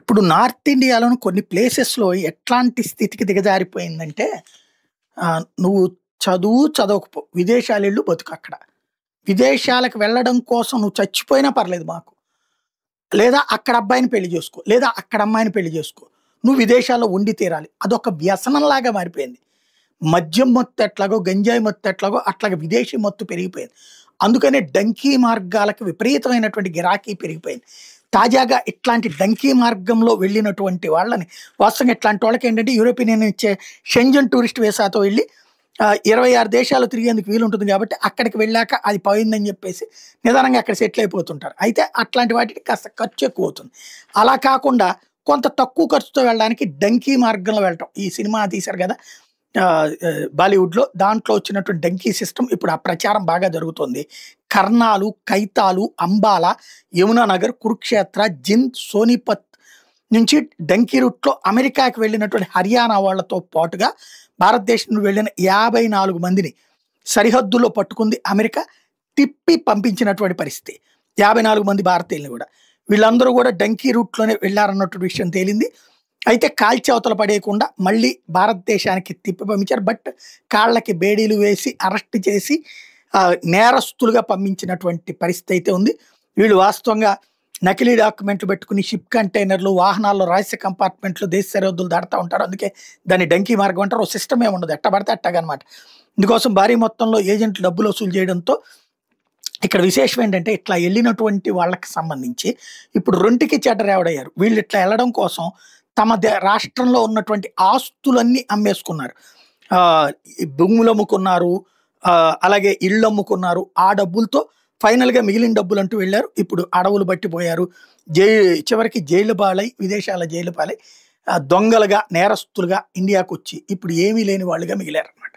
ఇప్పుడు నార్త్ ఇండియాలోని కొన్ని ప్లేసెస్‌లో ఎట్లాంటి స్థితికి దిగజారిపోయిందంటే, నువ్వు చదవకపో. విదేశాలెళ్ళు బతుకక్కడ. విదేశాలకు వెళ్ళడం కోసం నువ్వు చచ్చిపోయినా పర్లేదు మాకు. లేదా అక్కడ అబ్బాయిని పెళ్లి జేసుకో. లేదా అక్కడ అమ్మాయిని పెళ్లి జేసుకో. నువ్వు విదేశాల్లో ఉండి తీరాలి. అదొక వ్యసనంలాగా మారిపోయింది. మద్యం మత్తు ఎట్లాగో, గంజాయి మత్తు ఎట్లాగో అట్లాగే విదేశీ మత్తు పెరిగిపోయింది. అందుకనే డంకీ మార్గాలకు విపరీతమైనటువంటి గిరాకీ పెరిగిపోయింది. తాజాగా ఇట్లాంటి డంకీ మార్గంలో వెళ్ళినటువంటి వాళ్ళని వాస్తవంగా ఇట్లాంటి వాళ్ళకేంటంటే యూరోపియన్ యూనియన్ ఇచ్చే షెంజన్ టూరిస్ట్ వీసాతో వెళ్ళి 26 దేశాలు తిరిగేందుకు వీలుంటుంది కాబట్టి అక్కడికి వెళ్ళాక అది పోయిందని చెప్పేసి నిదానంగా అక్కడ సెటిల్ అయిపోతుంటారు. అయితే అట్లాంటి వాటికి కాస్త ఖర్చు ఎక్కువ అవుతుంది. అలా కాకుండా కొంత తక్కువ ఖర్చుతో వెళ్ళడానికి డంకీ మార్గంలో వెళ్ళటం. ఈ సినిమా తీశారు కదా బాలీవుడ్‌లో, దాంట్లో వచ్చినటువంటి డంకీ సిస్టమ్ ఇప్పుడు ఆ ప్రచారం బాగా జరుగుతోంది. కర్నాలు, కైతాలు, అంబాలా, యమునా నగర్, కురుక్షేత్ర, జింద్, సోనిపత్ నుంచి డంకీ రూట్‌లో అమెరికాకి వెళ్ళినటువంటి హర్యానా వాళ్ళతో పాటుగా భారతదేశం నుండి వెళ్ళిన 54 మందిని సరిహద్దుల్లో పట్టుకుంది అమెరికా. తిప్పి పంపించినటువంటి పరిస్థితి. 54 మంది భారతీయుల్ని కూడా. వీళ్ళందరూ కూడా డంకీ రూట్‌లోనే వెళ్లారన్నటువంటి విషయం తేలింది. అయితే కాల్చి అవతల పడేయకుండా మళ్ళీ భారతదేశానికి తిప్పి పంపించారు. బట్ కాళ్ళకి బేడీలు వేసి అరెస్ట్ చేసి నేరస్తులుగా పంపించినటువంటి పరిస్థితి అయితే ఉంది. వీళ్ళు వాస్తవంగా నకిలీ డాక్యుమెంట్లు పెట్టుకుని షిప్ కంటైనర్లు, వాహనాల్లో రహస్య కంపార్ట్మెంట్లు, దేశ సరిహద్దులు దాటుతూ ఉంటారు. అందుకే దాన్ని డంకీ మార్గం అంటారు. ఓ సిస్టమ్ ఏమి ఉండదు, ఎట్ట పడితే అట్టగనమాట. ఇందుకోసం భారీ మొత్తంలో ఏజెంట్లు డబ్బులు వసూలు చేయడంతో ఇక్కడ విశేషం ఏంటంటే ఇట్లా వెళ్ళినటువంటి వాళ్ళకి సంబంధించి ఇప్పుడు రొంటికి చెడ్డరేవడయ్యారు. వీళ్ళు ఇట్లా వెళ్ళడం కోసం తమ రాష్ట్రంలో ఉన్నటువంటి ఆస్తులన్నీ అమ్మేసుకున్నారు. ఈ భూములు అమ్ముకున్నారు, అలాగే ఇళ్ళు అమ్ముకున్నారు. ఆ డబ్బులతో ఫైనల్‌గా మిగిలిన డబ్బులు అంటూ వెళ్ళారు. ఇప్పుడు అడవులు బట్టిపోయారు. చివరికి జైలు పాలై, విదేశాల జైలు పాలై దొంగలుగా, నేరస్తులుగా ఇండియాకొచ్చి ఇప్పుడు ఏమీ లేని వాళ్ళుగా మిగిలారన్నమాట.